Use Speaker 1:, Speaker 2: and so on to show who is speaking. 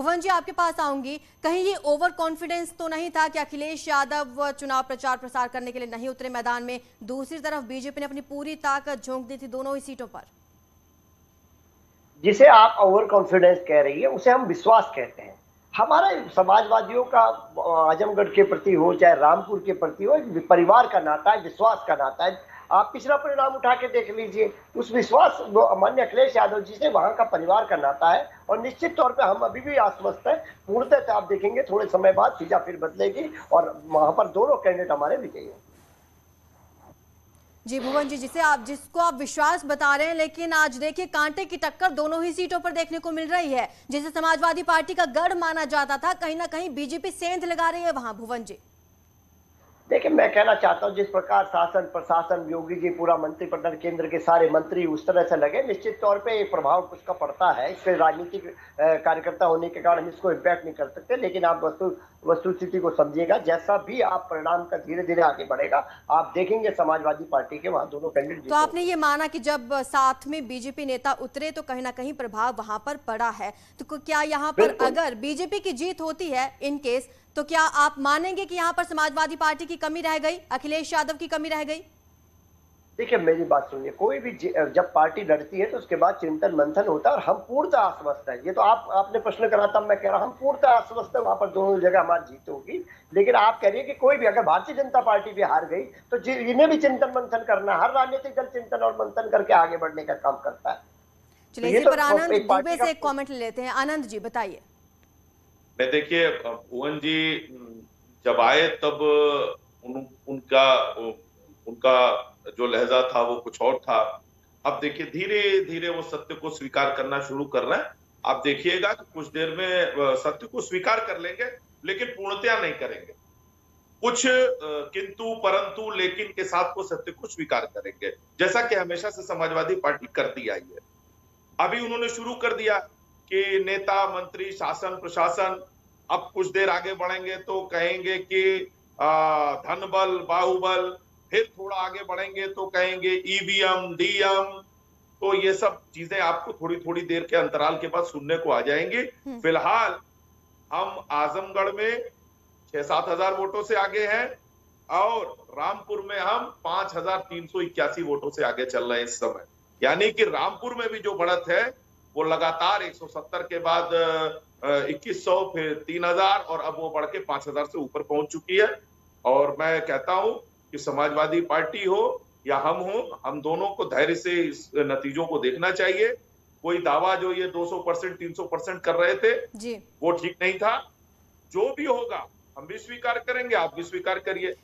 Speaker 1: भुवन जी, आपके पास आऊंगी। कहीं ये ओवर कॉन्फिडेंस तो नहीं था कि अखिलेश यादव चुनाव प्रचार प्रसार करने के लिए नहीं उतरे मैदान में? दूसरी तरफ बीजेपी ने अपनी पूरी ताकत झोंक दी थी दोनों ही सीटों पर।
Speaker 2: जिसे आप ओवर कॉन्फिडेंस कह रही है उसे हम विश्वास कहते हैं। हमारा समाजवादियों का आजमगढ़ के प्रति हो चाहे रामपुर के प्रति हो, परिवार का नाता है, विश्वास का नाता है। आप पिछला परिणाम उठा के देख लीजिए, उस विश्वास माननीय अखिलेश यादव जी से वहां का परिवार का नाता है और निश्चित तौर पे हम अभी भी आश्वस्त हैं। पूर्णतः आप देखेंगे थोड़े समय बाद फिजा फिर बदलेगी और वहां पर दोनों कैंडिडेट हमारे विजयी हैं।
Speaker 1: जी भुवन जी, जिसको आप विश्वास बता रहे हैं, लेकिन आज देखिए कांटे की टक्कर दोनों ही सीटों पर देखने को मिल रही है। जिसे समाजवादी पार्टी का गढ़ माना जाता था, कहीं ना कहीं बीजेपी सेंध लगा रही है वहां। भुवन जी
Speaker 2: देखिए, मैं कहना चाहता हूं जिस प्रकार शासन प्रशासन योगी जी पूरा मंत्रिमंडल केंद्र के सारे मंत्री उस तरह से लगे, निश्चित तौर पे एक प्रभाव उसका पड़ता है। इसके राजनीतिक कार्यकर्ता होने के कारण हम इसको इम्पैक्ट नहीं कर सकते, लेकिन आप वस्तुस्थिति को समझिएगा। जैसा भी आप परिणाम का धीरे धीरे आगे बढ़ेगा, आप देखेंगे समाजवादी पार्टी के वहां दोनों कैंडिडेट।
Speaker 1: तो आपने ये माना कि जब साथ में बीजेपी नेता उतरे तो कहीं ना कहीं प्रभाव वहां पर पड़ा है। तो क्या यहाँ पर अगर बीजेपी की जीत होती है इन केस, तो क्या आप मानेंगे कि यहाँ पर समाजवादी पार्टी की कमी रह गई, अखिलेश यादव की कमी रह गई?
Speaker 2: देखिए, मेरी बात सुनिए, कोई भी जब पार्टी लड़ती है तो उसके बाद चिंतन मंथन होता है और हम पूर्णतः आश्वस्त हैं। ये तो आपने प्रश्न करा था, मैं कह रहा हूं हम पूर्णतः आश्वस्त है, वहां पर दोनों जगह हमारी जीत होगी। लेकिन आप कह रही है कि कोई भी अगर भारतीय जनता पार्टी भी हार गई तो इन्हें भी चिंतन मंथन करना, हर राजनीतिक दल चिंतन और मंथन करके आगे बढ़ने का काम करता है।
Speaker 1: चलिए, इसी पर आनंद दुबे से एक कॉमेंट ले लेते हैं। आनंद जी बताइए।
Speaker 3: देखिए, भुवन जी जब आए तब उनका उनका जो लहजा था वो कुछ और था। अब देखिए धीरे धीरे वो सत्य को स्वीकार करना शुरू कर रहे हैं। आप देखिएगा कि कुछ देर में सत्य को स्वीकार कर लेंगे, लेकिन पूर्णतया नहीं करेंगे। कुछ किंतु परंतु लेकिन के साथ वो सत्य को स्वीकार करेंगे, जैसा कि हमेशा से समाजवादी पार्टी करती आई है। अभी उन्होंने शुरू कर दिया कि नेता मंत्री शासन प्रशासन अब कुछ देर आगे बढ़ेंगे तो कहेंगे कि धन बल बाहुबल, फिर थोड़ा आगे बढ़ेंगे तो कहेंगे ईवीएम डीएम। तो ये सब चीजें आपको थोड़ी थोड़ी देर के अंतराल के बाद सुनने को आ जाएंगी। फिलहाल हम आजमगढ़ में 6-7 हजार वोटों से आगे हैं और रामपुर में हम 5,381 वोटों से आगे चल रहे हैं इस समय। यानी कि रामपुर में भी जो बढ़त है वो लगातार 170 के बाद 2100, फिर 3000 और अब वो बढ़ के 5000 से ऊपर पहुंच चुकी है। और मैं कहता हूं कि समाजवादी पार्टी हो या हम हो, हम दोनों को धैर्य से इस नतीजों को देखना चाहिए। कोई दावा जो ये 200% 300% कर रहे थे जी, वो ठीक नहीं था। जो भी होगा हम भी स्वीकार करेंगे, आप भी स्वीकार करिए।